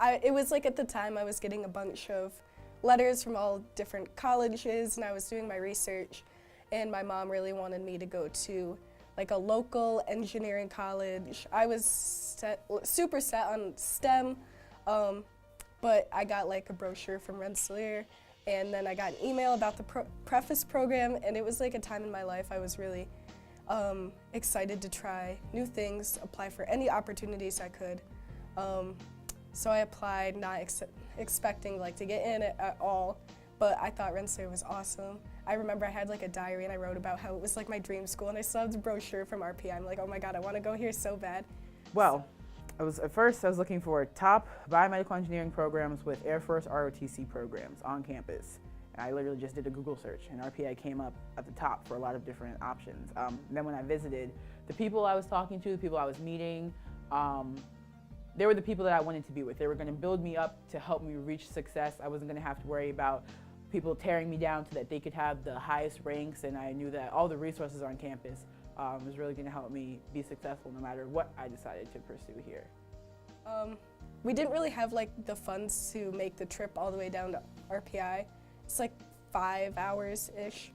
It was like at the time I was getting a bunch of letters from all different colleges, and I was doing my research, and my mom really wanted me to go to like a local engineering college. I was super set on STEM, but I got like a brochure from Rensselaer, and then I got an email about the PREFACE program, and it was like a time in my life I was really excited to try new things, apply for any opportunities I could. So I applied, not expecting like to get in at all, but I thought Rensselaer was awesome. I remember I had like a diary and I wrote about how it was like my dream school, and I still have the brochure from RPI. I'm like, oh my God, I want to go here so bad. Well, at first I was looking for top biomedical engineering programs with Air Force ROTC programs on campus. And I literally just did a Google search, and RPI came up at the top for a lot of different options. Then when I visited, the people I was talking to, the people I was meeting, they were the people that I wanted to be with. They were going to build me up to help me reach success. I wasn't going to have to worry about people tearing me down so that they could have the highest ranks, and I knew that all the resources on campus was really going to help me be successful no matter what I decided to pursue here. We didn't really have like the funds to make the trip all the way down to RPI. It's like 5 hours-ish,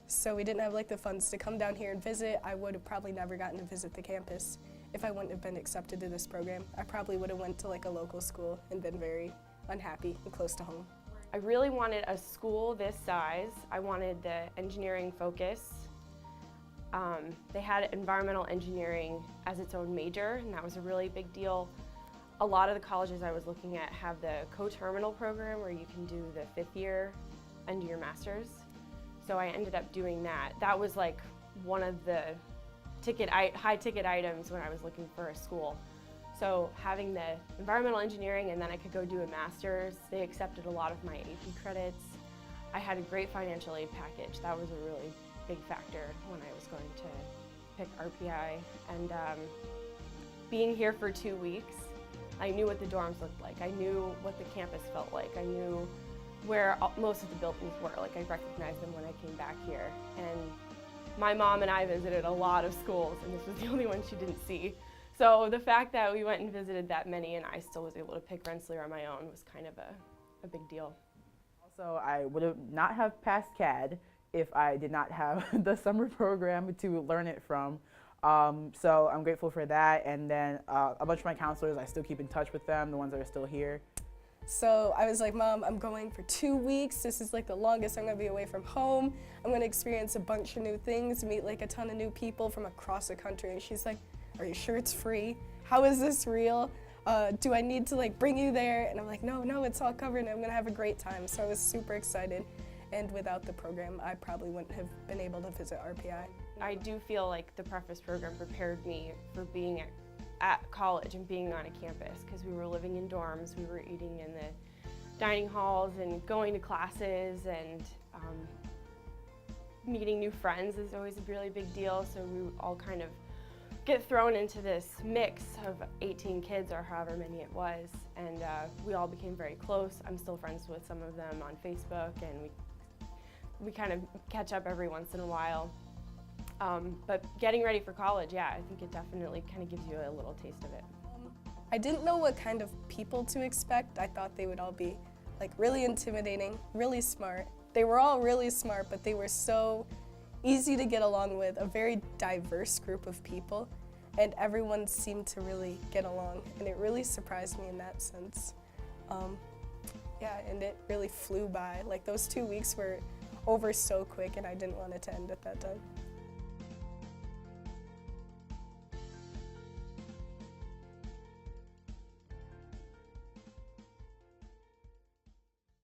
so we didn't have like the funds to come down here and visit. I would have probably never gotten to visit the campus if I wouldn't have been accepted to this program. I probably would have went to like a local school and been very unhappy and close to home. I really wanted a school this size. I wanted the engineering focus. They had environmental engineering as its own major, and that was a really big deal. A lot of the colleges I was looking at have the co-terminal program where you can do the 5th year and do your master's. So I ended up doing that. That was like one of the high ticket items when I was looking for a school. So having the environmental engineering, and then I could go do a master's. They accepted a lot of my AP credits. I had a great financial aid package. That was a really big factor when I was going to pick RPI. And being here for 2 weeks, I knew what the dorms looked like. I knew what the campus felt like. I knew where most of the buildings were. Like, I recognized them when I came back here. And my mom and I visited a lot of schools, and this was the only one she didn't see. So the fact that we went and visited that many and I still was able to pick Rensselaer on my own was kind of a big deal. Also, I would have not have passed CAD if I did not have the summer program to learn it from. So I'm grateful for that. And then a bunch of my counselors, I still keep in touch with them, the ones that are still here. So I was like, Mom, I'm going for 2 weeks. This is like the longest I'm gonna be away from home. I'm gonna experience a bunch of new things, meet like a ton of new people from across the country. And she's like, are you sure it's free? How is this real? Do I need to like bring you there? And I'm like, no, it's all covered and I'm gonna have a great time. So I was super excited. And without the program, I probably wouldn't have been able to visit RPI. I do feel like the PREFACE program prepared me for being at college and being on a campus, because we were living in dorms, we were eating in the dining halls and going to classes, and meeting new friends is always a really big deal. So we all kind of get thrown into this mix of 18 kids or however many it was, and we all became very close. I'm still friends with some of them on Facebook, and we kind of catch up every once in a while. But getting ready for college, yeah, I think it definitely kind of gives you a little taste of it. I didn't know what kind of people to expect. I thought they would all be like really intimidating, really smart. They were all really smart, but they were so easy to get along with, a very diverse group of people, and everyone seemed to really get along, and it really surprised me in that sense. Yeah, and it really flew by. Like, those 2 weeks were over so quick, and I didn't want it to end at that time.